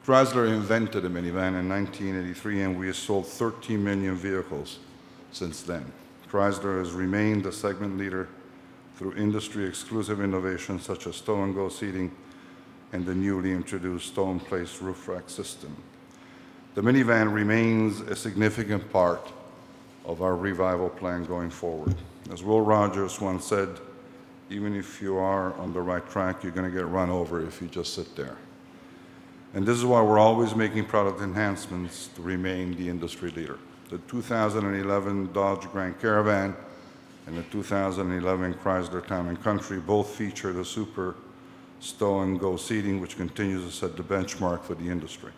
Chrysler invented the minivan in 1983, and we have sold 13 million vehicles since then. Chrysler has remained the segment leader through industry-exclusive innovations such as stow-and-go seating and the newly introduced stow-in-place roof rack system. The minivan remains a significant part of our revival plan going forward. As Will Rogers once said, even if you are on the right track, you're going to get run over if you just sit there. And this is why we're always making product enhancements to remain the industry leader. The 2011 Dodge Grand Caravan and the 2011 Chrysler Town & Country both feature the super stow-and-go seating, which continues to set the benchmark for the industry.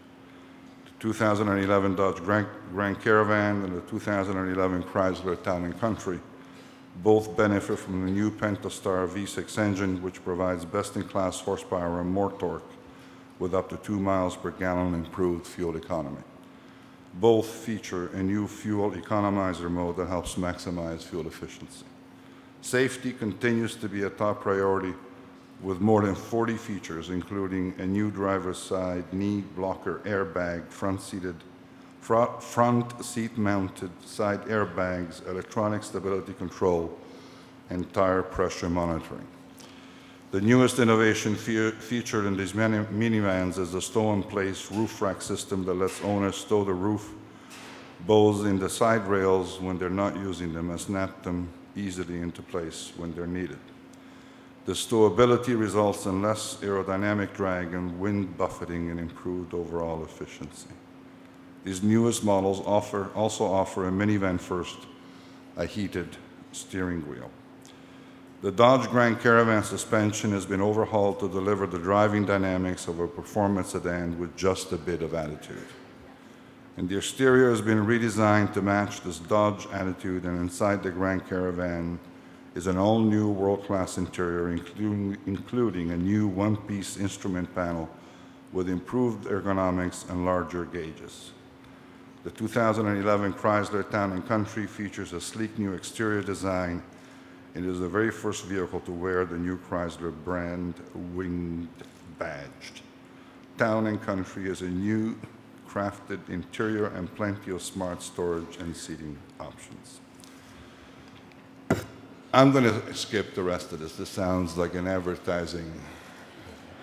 The 2011 Dodge Grand Caravan and the 2011 Chrysler Town & Country both benefit from the new Pentastar V6 engine, which provides best-in-class horsepower and more torque with up to 2 miles per gallon improved fuel economy. Both feature a new fuel economizer mode that helps maximize fuel efficiency. Safety continues to be a top priority with more than 40 features, including a new driver's side knee blocker airbag, front seat-mounted side airbags, electronic stability control, and tire pressure monitoring. The newest innovation featured in these minivans is the stow-in-place roof rack system that lets owners stow the roof bows in the side rails when they're not using them and snap them easily into place when they're needed. The stowability results in less aerodynamic drag and wind buffeting and improved overall efficiency. These newest models also offer a minivan first, a heated steering wheel. The Dodge Grand Caravan suspension has been overhauled to deliver the driving dynamics of a performance sedan with just a bit of attitude. And the exterior has been redesigned to match this Dodge attitude, and inside the Grand Caravan is an all-new world-class interior, including a new one-piece instrument panel with improved ergonomics and larger gauges. The 2011 Chrysler Town & Country features a sleek new exterior design and is the very first vehicle to wear the new Chrysler brand winged badge. Town & Country is a new crafted interior and plenty of smart storage and seating options. I'm going to skip the rest of this. This sounds like an advertising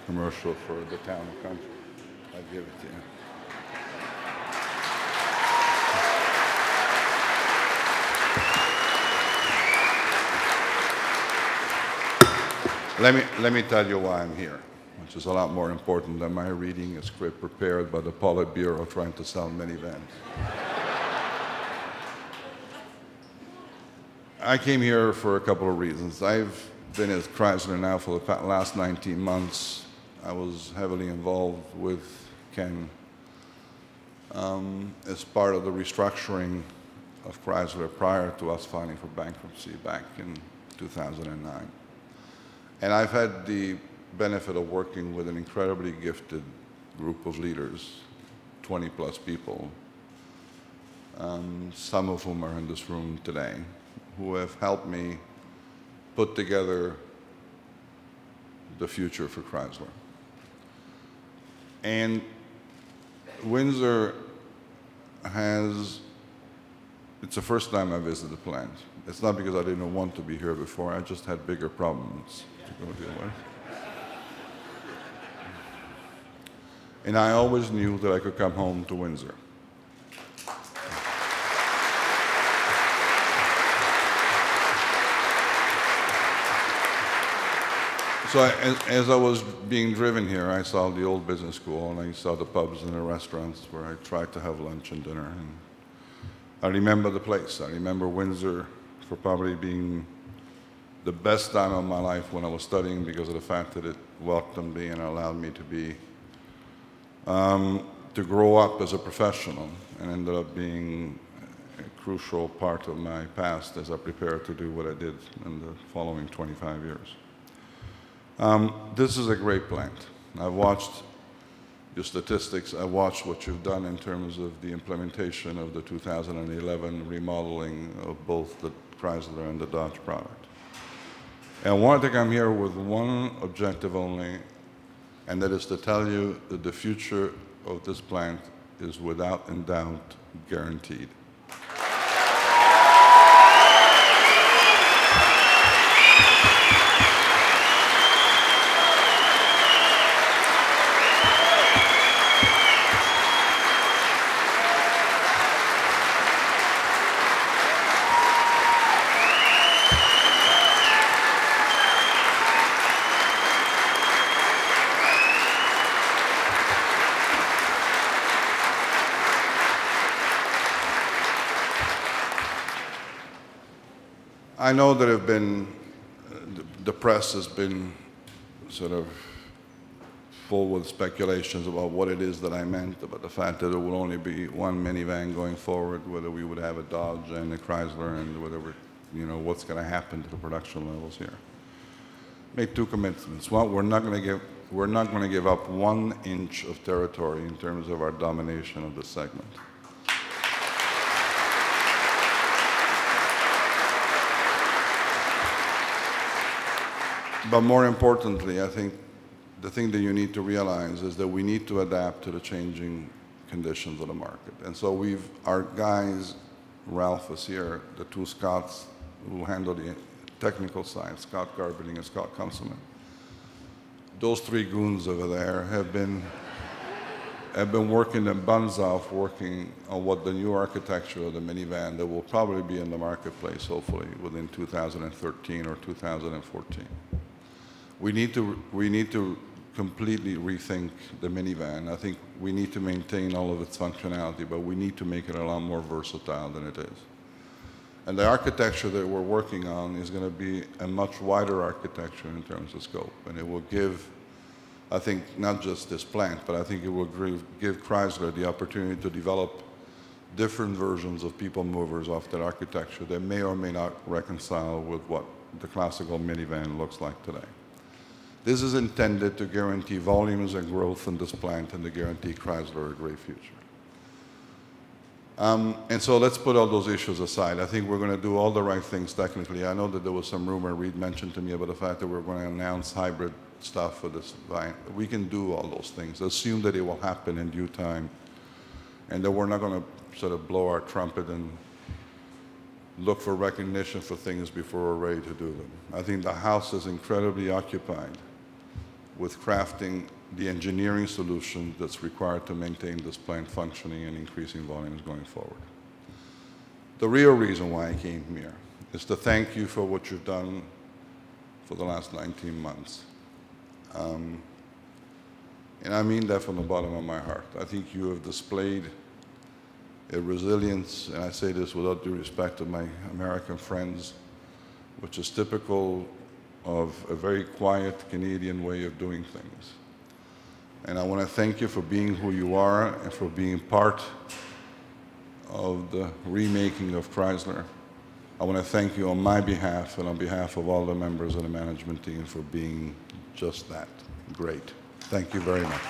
commercial for the Town & Country. I'll give it to you. Let me tell you why I'm here, which is a lot more important than my reading a script prepared by the Politburo trying to sell minivans. I came here for a couple of reasons. I've been at Chrysler now for the last 19 months. I was heavily involved with Ken as part of the restructuring of Chrysler prior to us filing for bankruptcy back in 2009. And I've had the benefit of working with an incredibly gifted group of leaders, 20-plus people, some of whom are in this room today, who have helped me put together the future for Chrysler. And Windsor it's the first time I visited the plant. It's not because I didn't want to be here before, I just had bigger problems to go deal with. And I always knew that I could come home to Windsor. So as I was being driven here, I saw the old business school, and I saw the pubs and the restaurants where I tried to have lunch and dinner. And I remember the place. I remember Windsor for probably being the best time of my life when I was studying, because of the fact that it welcomed me and allowed me to grow up as a professional, and ended up being a crucial part of my past as I prepared to do what I did in the following 25 years. This is a great plant. I've watched your statistics. I watched what you've done in terms of the implementation of the 2011 remodeling of both the Chrysler and the Dodge product. And I wanted to come here with one objective only, and that is to tell you that the future of this plant is without a doubt guaranteed. I know there have been, the press has been sort of full with speculations about what it is that I meant, about the fact that there will only be one minivan going forward, whether we would have a Dodge and a Chrysler, and whether what's going to happen to the production levels here. Made two commitments. One, we're not going to give up 1 inch of territory in terms of our domination of the segment. But more importantly, I think the thing that you need to realize is that we need to adapt to the changing conditions of the market. And so our guys, Ralph is here, the two Scots who handle the technical side, Scott Garberding and Scott Consummate. Those three goons over there have been working their buns off, working on what the new architecture of the minivan that will probably be in the marketplace, hopefully, within 2013 or 2014. We need to completely rethink the minivan. I think we need to maintain all of its functionality, but we need to make it a lot more versatile than it is. And the architecture that we're working on is going to be a much wider architecture in terms of scope. And it will give, I think, not just this plant, but I think it will give Chrysler the opportunity to develop different versions of people movers off that architecture that may or may not reconcile with what the classical minivan looks like today. This is intended to guarantee volumes and growth in this plant and to guarantee Chrysler a great future. And so let's put all those issues aside. I think we're going to do all the right things technically. I know that there was some rumor Reed mentioned to me about the fact that we're going to announce hybrid stuff for this line. We can do all those things. Assume that it will happen in due time and that we're not going to sort of blow our trumpet and look for recognition for things before we're ready to do them. I think the House is incredibly occupied with crafting the engineering solution that's required to maintain this plant functioning and increasing volumes going forward. The real reason why I came here is to thank you for what you've done for the last 19 months. And I mean that from the bottom of my heart. I think you have displayed a resilience, and I say this without due respect to my American friends, which is typical of a very quiet Canadian way of doing things. And I want to thank you for being who you are and for being part of the remaking of Chrysler. I want to thank you on my behalf and on behalf of all the members of the management team for being just that, great. Thank you very much.